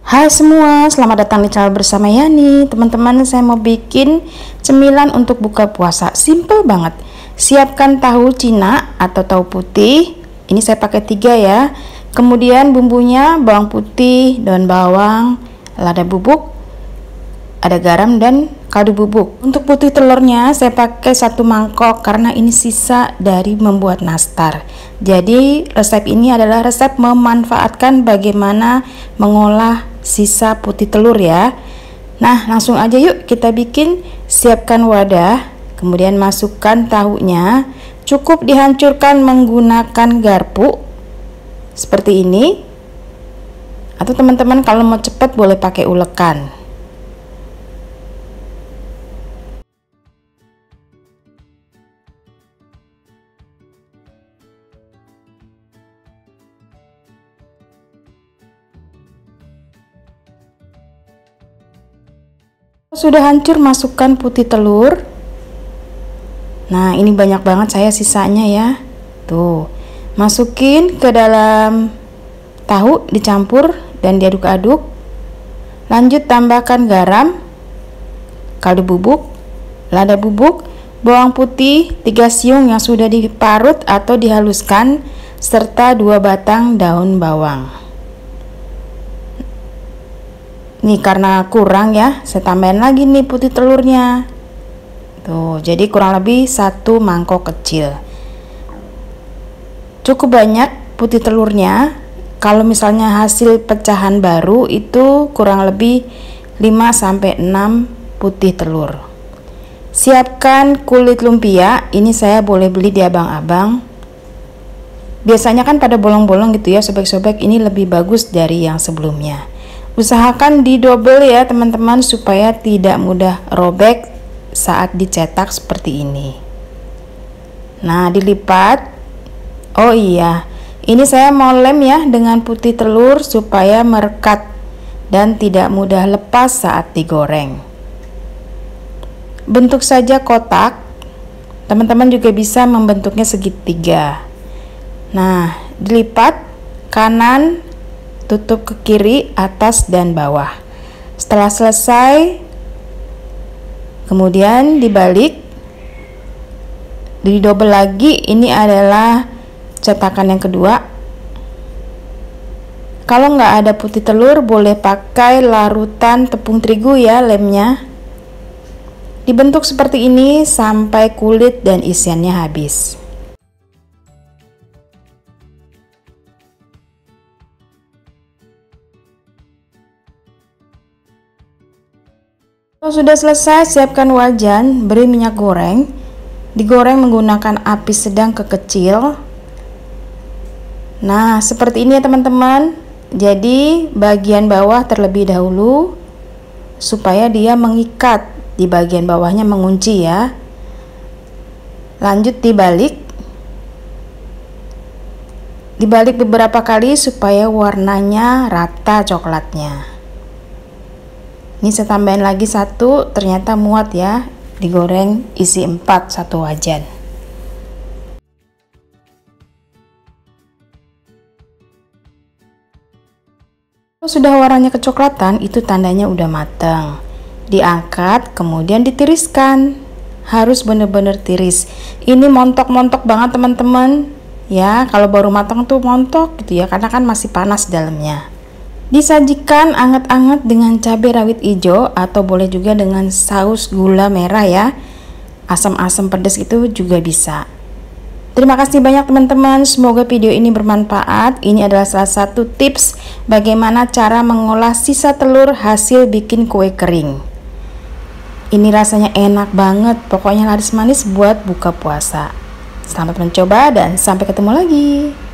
Hai semua, selamat datang di channel bersama Yani. Teman-teman, saya mau bikin cemilan untuk buka puasa. Simple banget. Siapkan tahu Cina atau tahu putih. Ini saya pakai 3 ya. Kemudian bumbunya bawang putih, daun bawang, lada bubuk, ada garam dan kaldu bubuk. Untuk putih telurnya saya pakai 1 mangkok karena ini sisa dari membuat nastar. Jadi resep ini adalah resep memanfaatkan bagaimana mengolah sisa putih telur ya. Nah, langsung aja yuk kita bikin. Siapkan wadah, kemudian masukkan tahunya. Cukup dihancurkan menggunakan garpu seperti ini, atau teman-teman kalau mau cepat boleh pakai ulekan. Sudah hancur, masukkan putih telur. Nah, ini banyak banget saya sisanya ya. Tuh, masukin ke dalam tahu, dicampur dan diaduk-aduk. Lanjut tambahkan garam, kaldu bubuk, lada bubuk, bawang putih 3 siung yang sudah diparut atau dihaluskan, serta 2 batang daun bawang. Nih karena kurang ya, saya tambahin lagi nih putih telurnya. Tuh, jadi kurang lebih 1 mangkok kecil. Cukup banyak putih telurnya. Kalau misalnya hasil pecahan baru itu kurang lebih 5-6 putih telur. Siapkan kulit lumpia. Ini saya boleh beli di abang-abang. Biasanya kan pada bolong-bolong gitu ya, sobek-sobek. Ini lebih bagus dari yang sebelumnya. Usahakan didobel ya teman-teman supaya tidak mudah robek saat dicetak seperti ini. Nah, dilipat. Oh iya, ini saya mau lem ya dengan putih telur supaya merekat dan tidak mudah lepas saat digoreng. Bentuk saja kotak. Teman-teman juga bisa membentuknya segitiga. Nah, dilipat kanan, tutup ke kiri, atas dan bawah. Setelah selesai, kemudian dibalik, didobel lagi. Ini adalah cetakan yang kedua. Kalau nggak ada putih telur, boleh pakai larutan tepung terigu ya lemnya. Dibentuk seperti ini sampai kulit dan isiannya habis. Kalau sudah selesai, siapkan wajan, beri minyak goreng. Digoreng menggunakan api sedang ke kecil. Nah, seperti ini ya teman-teman. Jadi, bagian bawah terlebih dahulu supaya dia mengikat, di bagian bawahnya mengunci ya. Lanjut dibalik. Dibalik beberapa kali supaya warnanya rata coklatnya. Ini saya tambahin lagi 1, ternyata muat ya, digoreng isi 4 1 wajan. Kalau sudah warnanya kecoklatan, itu tandanya udah matang. Diangkat, kemudian ditiriskan. Harus bener-bener tiris. Ini montok-montok banget teman-teman. Ya, kalau baru matang tuh montok gitu ya, karena kan masih panas dalamnya. Disajikan anget-anget dengan cabai rawit hijau atau boleh juga dengan saus gula merah ya. Asam-asam pedas itu juga bisa. Terima kasih banyak teman-teman. Semoga video ini bermanfaat. Ini adalah salah satu tips bagaimana cara mengolah sisa telur hasil bikin kue kering. Ini rasanya enak banget. Pokoknya laris manis buat buka puasa. Selamat mencoba dan sampai ketemu lagi.